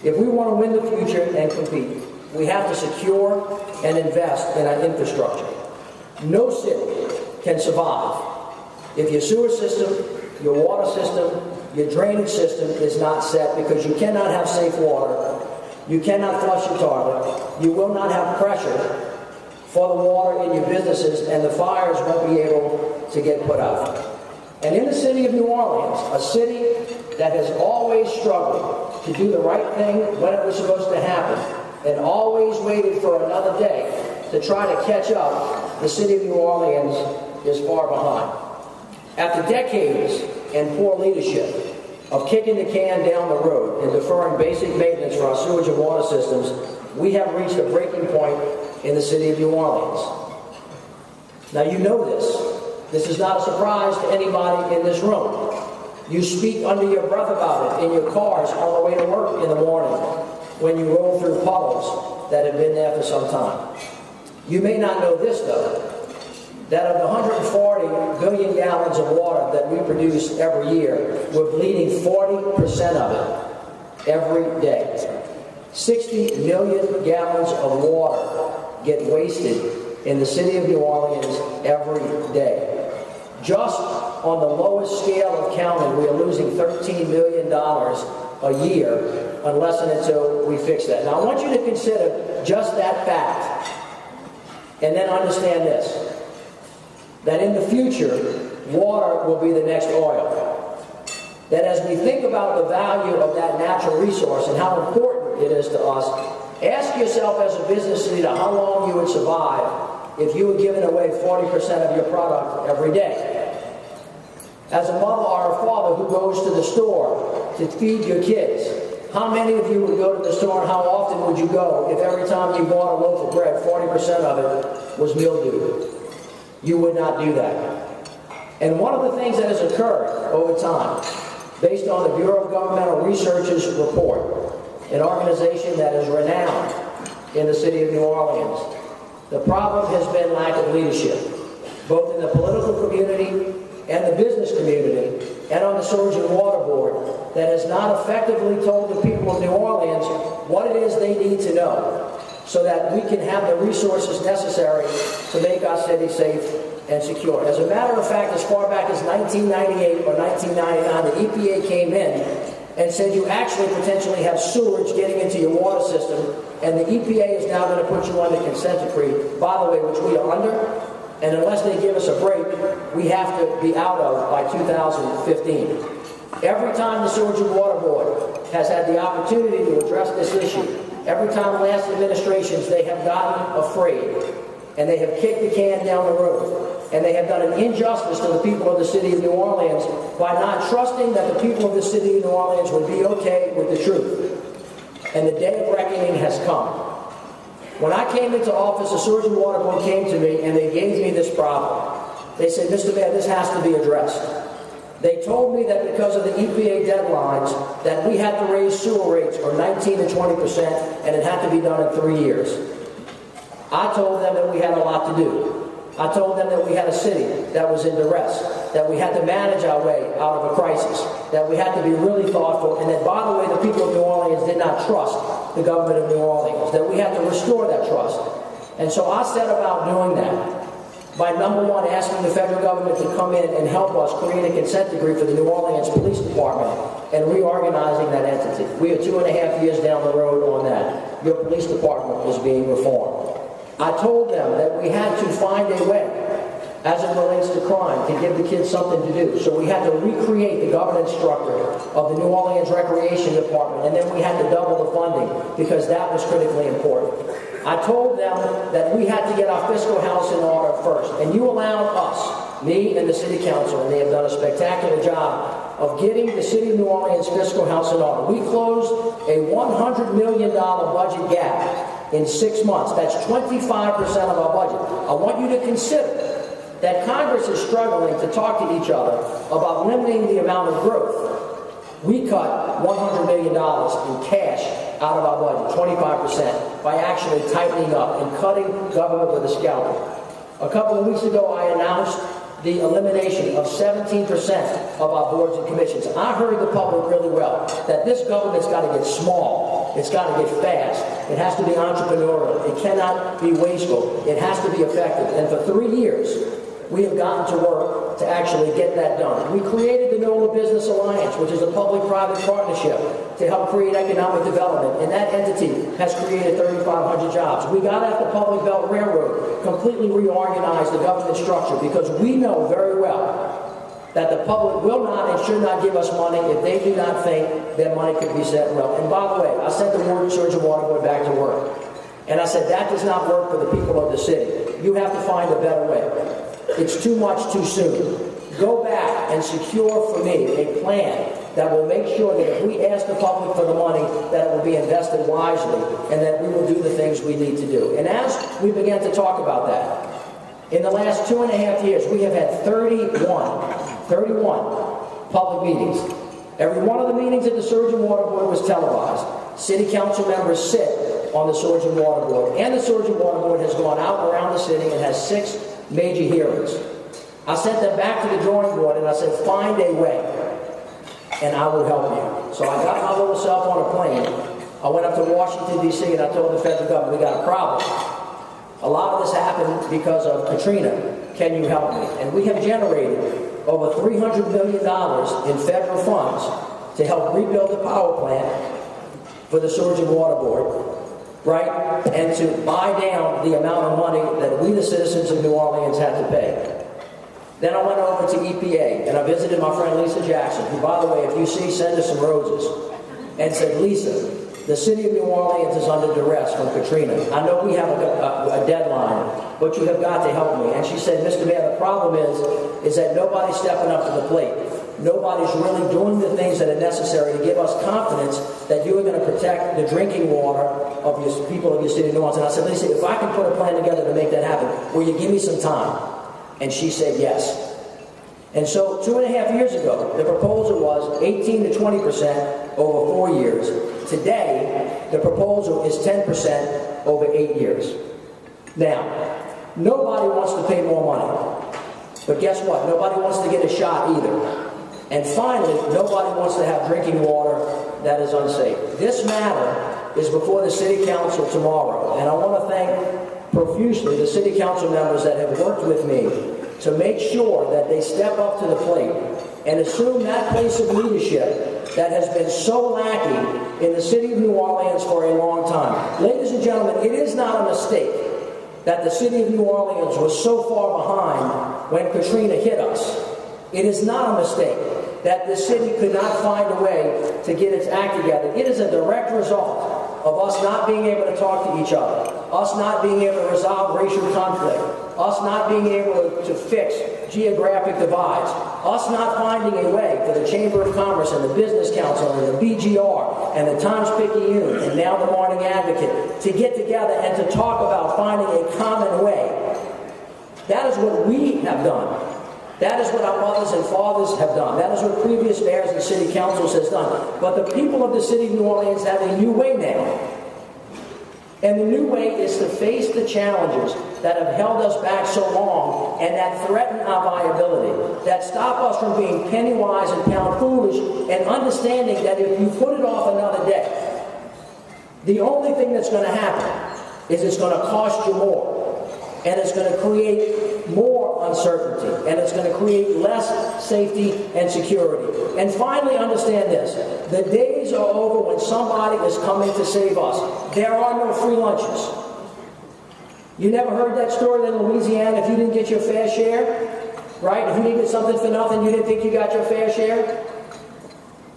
If we want to win the future and compete, we have to secure and invest in our infrastructure. No city can survive if your sewer system, your water system, your drainage system is not set, because you cannot have safe water, you cannot flush your toilet, you will not have pressure for the water in your businesses, and the fires won't be able to get put out. And in the city of New Orleans, a city that has always struggled to do the right thing when it was supposed to happen, and always waited for another day to try to catch up, the city of New Orleans is far behind. After decades and poor leadership of kicking the can down the road and deferring basic maintenance for our sewage and water systems, we have reached a breaking point in the city of New Orleans. Now you know this. This is not a surprise to anybody in this room. You speak under your breath about it in your cars on the way to work in the morning when you roll through puddles that have been there for some time. You may not know this, though, that of the 140 billion gallons of water that we produce every year, we're bleeding 40% of it every day. 60 million gallons of water get wasted in the city of New Orleans every day. Just on the lowest scale of counting, we are losing $13 million a year unless and until we fix that. Now, I want you to consider just that fact, and then understand this, that in the future, water will be the next oil. That as we think about the value of that natural resource and how important it is to us, ask yourself as a business leader how long you would survive if you were giving away 40% of your product every day. As a mother or a father who goes to the store to feed your kids, how many of you would go to the store, and how often would you go if every time you bought a loaf of bread, 40% of it was mildew? You would not do that. And one of the things that has occurred over time, based on the Bureau of Governmental Research's report, an organization that is renowned in the city of New Orleans, the problem has been lack of leadership, both in the political community and the business community, and on the Sewerage and Water Board, that has not effectively told the people of New Orleans what it is they need to know so that we can have the resources necessary to make our city safe and secure. As a matter of fact, as far back as 1998 or 1999, the EPA came in and said you actually potentially have sewage getting into your water system, and the EPA is now going to put you under consent decree, by the way, which we are under, and unless they give us a break, we have to be out of by 2015. Every time the Sewerage and Water Board has had the opportunity to address this issue, every time last administrations, they have gotten afraid, and they have kicked the can down the road, and they have done an injustice to the people of the city of New Orleans by not trusting that the people of the city of New Orleans would be okay with the truth. And the day of reckoning has come. When I came into office, the Sewerage and Water Board came to me and they gave me this problem. They said, Mr. Mayor, this has to be addressed. They told me that because of the EPA deadlines that we had to raise sewer rates from 19 to 20%, and it had to be done in 3 years. I told them that we had a lot to do. I told them that we had a city that was in duress, that we had to manage our way out of a crisis, that we had to be really thoughtful, and that, by the way, the people of New Orleans did not trust the government of New Orleans, that we had to restore that trust. And so I set about doing that by, number one, asking the federal government to come in and help us create a consent decree for the New Orleans Police Department and reorganizing that entity. We are 2.5 years down the road on that. Your police department is being reformed. I told them that we had to find a way, as it relates to crime, to give the kids something to do. So we had to recreate the governance structure of the New Orleans Recreation Department, and then we had to double the funding because that was critically important. I told them that we had to get our fiscal house in order first, and you allowed us, me and the city council, and they have done a spectacular job of getting the city of New Orleans fiscal house in order. We closed a $100 million budget gap in 6 months. That's 25% of our budget. I want you to consider that Congress is struggling to talk to each other about limiting the amount of growth. We cut $100 million in cash out of our budget, 25%, by actually tightening up and cutting government with a scalpel. A couple of weeks ago, I announced the elimination of 17% of our boards and commissions. I heard the public really well that this government's got to get small. It's got to get fast. It has to be entrepreneurial. It cannot be wasteful. It has to be effective. And for 3 years, we have gotten to work to actually get that done. We created the NOLA Business Alliance, which is a public-private partnership to help create economic development, and that entity has created 3,500 jobs. We got at the Public Belt Railroad, completely reorganized the government structure, because we know very well that the public will not and should not give us money if they do not think their money could be set well. And by the way, I sent the Sewerage and Water Board back to work. And I said, that does not work for the people of the city. You have to find a better way. It's too much too soon. Go back and secure for me a plan that will make sure that if we ask the public for the money, that it will be invested wisely and that we will do the things we need to do. And as we began to talk about that, in the last 2.5 years, we have had 31 public meetings. Every one of the meetings at the Sewerage and Water Board was televised. City council members sit on the Sewerage and Water Board, and the Sewerage and Water Board has gone out around the city and has 6 major hearings. I sent them back to the drawing board and I said, find a way and I will help you. So I got my little self on a plane. I went up to Washington, D.C. and I told the federal government, we got a problem. A lot of this happened because of Katrina. Can you help me? And we have generated over $300 million in federal funds to help rebuild the power plant for the Sewerage and Water Board, right? And to buy down the amount of money that we, the citizens of New Orleans, had to pay. Then I went over to EPA, and I visited my friend Lisa Jackson, who, by the way, if you see, send her some roses, and said, Lisa, the city of New Orleans is under duress from Katrina. I know we have a deadline, but you have got to help me. And she said, Mr. Mayor, the problem is that nobody's stepping up to the plate. Nobody's really doing the things that are necessary to give us confidence that you are going to protect the drinking water of your people of your city of New Orleans. And I said, Lisa, if I can put a plan together to make that happen, will you give me some time? And she said yes. And so 2.5 years ago, the proposal was 18 to 20% over 4 years. Today, the proposal is 10% over 8 years. Now, nobody wants to pay more money. But guess what? Nobody wants to get a shot either. And finally, nobody wants to have drinking water that is unsafe. This matter is before the City Council tomorrow. And I want to thank profusely the City Council members that have worked with me to make sure that they step up to the plate and assume that place of leadership that has been so lacking in the city of New Orleans for a long time. Ladies and gentlemen, it is not a mistake that the city of New Orleans was so far behind when Katrina hit us. It is not a mistake that the city could not find a way to get its act together. It is a direct result of us not being able to talk to each other, us not being able to resolve racial conflict, us not being able to fix geographic divides, us not finding a way for the Chamber of Commerce and the Business Council and the BGR and the Times-Picayune and now the Morning Advocate to get together and to talk about finding a common way. That is what we have done. That is what our mothers and fathers have done. That is what previous mayors and city councils has done. But the people of the city of New Orleans have a new way now. And the new way is to face the challenges that have held us back so long and that threaten our viability, that stop us from being penny wise and pound foolish, and understanding that if you put it off another day, the only thing that's going to happen is it's going to cost you more, and it's going to create more uncertainty, and it's going to create less safety and security. And finally, understand this. The days are over when somebody is coming to save us. There are no free lunches. You never heard that story in Louisiana, if you didn't get your fair share, right? If you didn't get something for nothing, you didn't think you got your fair share?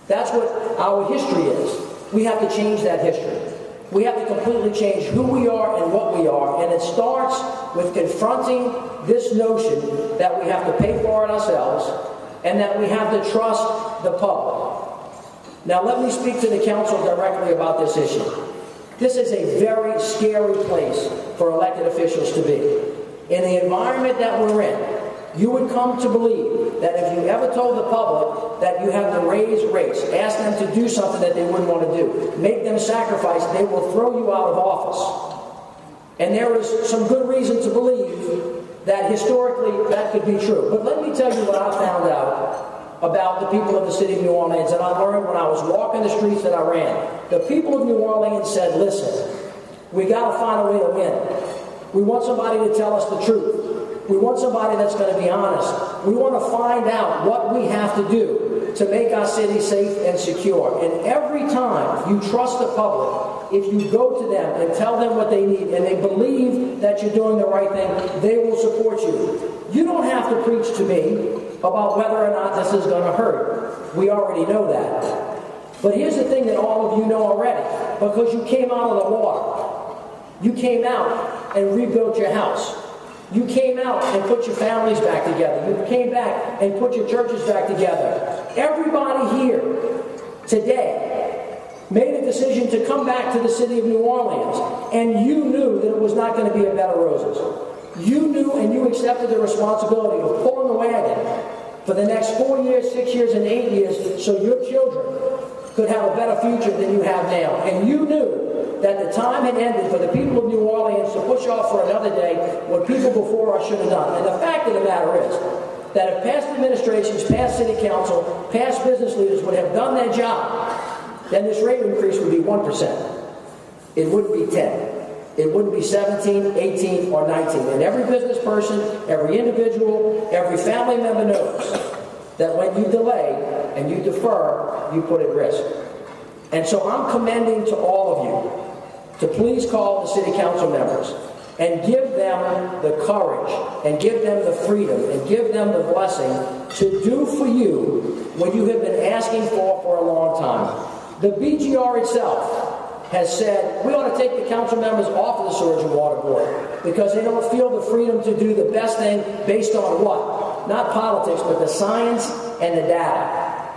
That's what our history is. We have to change that history. We have to completely change who we are and what we are, and it starts with confronting this notion that we have to pay for it ourselves and that we have to trust the public. Now let me speak to the council directly about this issue. This is a very scary place for elected officials to be. In the environment that we're in, you would come to believe that if you ever told the public that you have to raise rates, ask them to do something that they wouldn't want to do, make them sacrifice, they will throw you out of office. And there is some good reason to believe that historically that could be true. But let me tell you what I found out about the people of the city of New Orleans, and I learned when I was walking the streets that I ran. The people of New Orleans said, listen, we got to find a way to win. We want somebody to tell us the truth. We want somebody that's going to be honest. We want to find out what we have to do to make our city safe and secure. And every time you trust the public, if you go to them and tell them what they need and they believe that you're doing the right thing, they will support you. You don't have to preach to me about whether or not this is going to hurt. We already know that. But here's the thing that all of you know already, because you came out of the water. You came out and rebuilt your house. You came out and put your families back together. You came back and put your churches back together. Everybody here today made a decision to come back to the city of New Orleans, and you knew that it was not going to be a bed of roses. You knew and you accepted the responsibility of pulling the wagon for the next 4 years, 6 years, and 8 years so your children could have a better future than you have now. And you knew that the time had ended for the people of New Orleans to push off for another day what people before us should have done. And the fact of the matter is that if past administrations, past city council, past business leaders would have done their job, then this rate increase would be 1%. It wouldn't be 10. It wouldn't be 17, 18, or 19. And every business person, every individual, every family member knows that when you delay and you defer, you put at risk. And so I'm commending to all of you to please call the city council members and give them the courage and give them the freedom and give them the blessing to do for you what you have been asking for a long time. The BGR itself has said we ought to take the council members off of the Sewerage and Water Board because they don't feel the freedom to do the best thing based on what? Not politics, but the science and the data.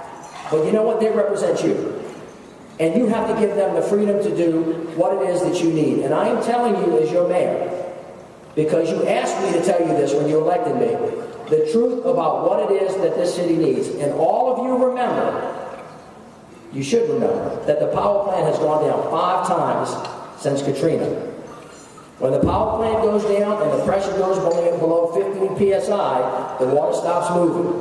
But you know what? They represent you. And you have to give them the freedom to do what it is that you need. And I am telling you as your mayor, because you asked me to tell you this when you elected me, the truth about what it is that this city needs. And all of you remember, you should remember, that the power plant has gone down 5 times since Katrina. When the power plant goes down and the pressure goes below 15 psi, the water stops moving.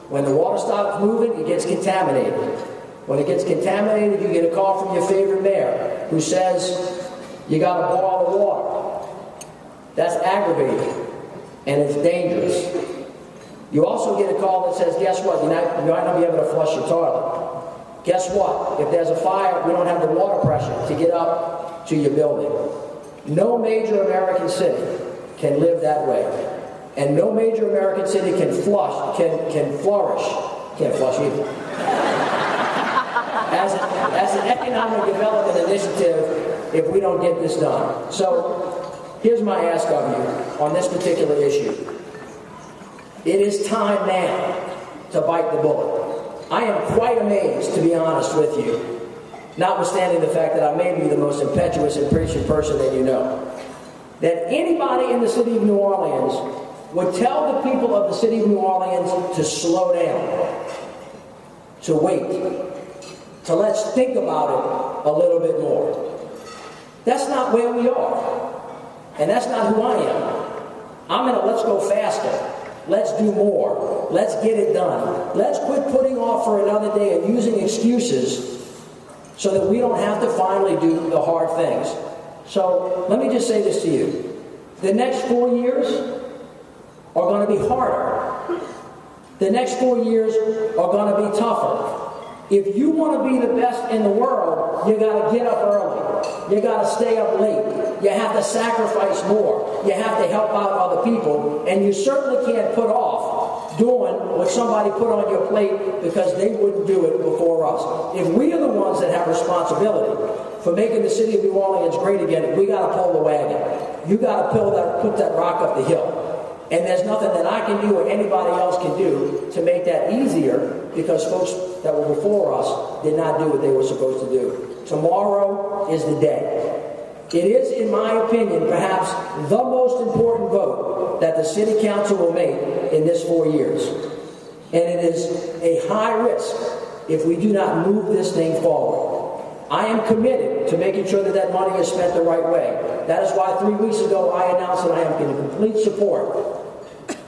When the water stops moving, it gets contaminated. When it gets contaminated, you get a call from your favorite mayor who says, you got to boil the water. That's aggravating, and it's dangerous. You also get a call that says, guess what, you might not be able to flush your toilet. Guess what? If there's a fire, we don't have the water pressure to get up to your building. No major American city can live that way. And no major American city can flourish, can't flush either, as an economic development initiative if we don't get this done. So here's my ask of you on this particular issue. It is time now to bite the bullet. I am quite amazed, to be honest with you, notwithstanding the fact that I may be the most impetuous and preaching person that you know, that anybody in the city of New Orleans would tell the people of the city of New Orleans to slow down, to wait, to let's think about it a little bit more. That's not where we are, and that's not who I am. I'm in a let's go faster. Let's do more. Let's get it done. Let's quit putting off for another day and using excuses so that we don't have to finally do the hard things. So let me just say this to you. The next 4 years are going to be harder. The next 4 years are going to be tougher. If you want to be the best in the world, you got to get up early. You got to stay up late. You have to sacrifice more. You have to help out other people. And you certainly can't put off doing what somebody put on your plate because they wouldn't do it before us. If we are the ones that have responsibility for making the city of New Orleans great again, we got to pull the wagon. You got to put that rock up the hill. And there's nothing that I can do or anybody else can do to make that easier because folks that were before us did not do what they were supposed to do. Tomorrow is the day. It is, in my opinion, perhaps the most important vote that the City Council will make in this 4 years. And it is a high risk if we do not move this thing forward. I am committed to making sure that that money is spent the right way. That is why 3 weeks ago I announced that I am in complete support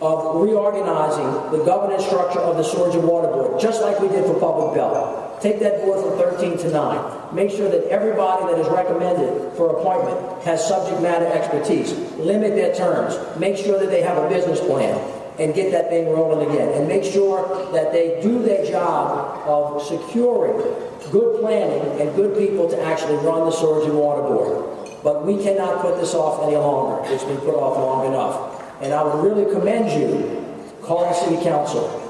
of reorganizing the governance structure of the Sewerage and Water Board, just like we did for Public Bell. Take that board from 13 to 9. Make sure that everybody that is recommended for appointment has subject matter expertise. Limit their terms. Make sure that they have a business plan and get that thing rolling again. And make sure that they do their job of securing good planning and good people to actually run the Sewerage and Water Board. But we cannot put this off any longer. It's been put off long enough. And I would really commend you, call the City Council,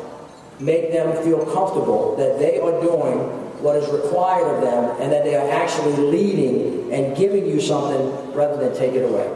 make them feel comfortable that they are doing what is required of them and that they are actually leading and giving you something rather than take it away.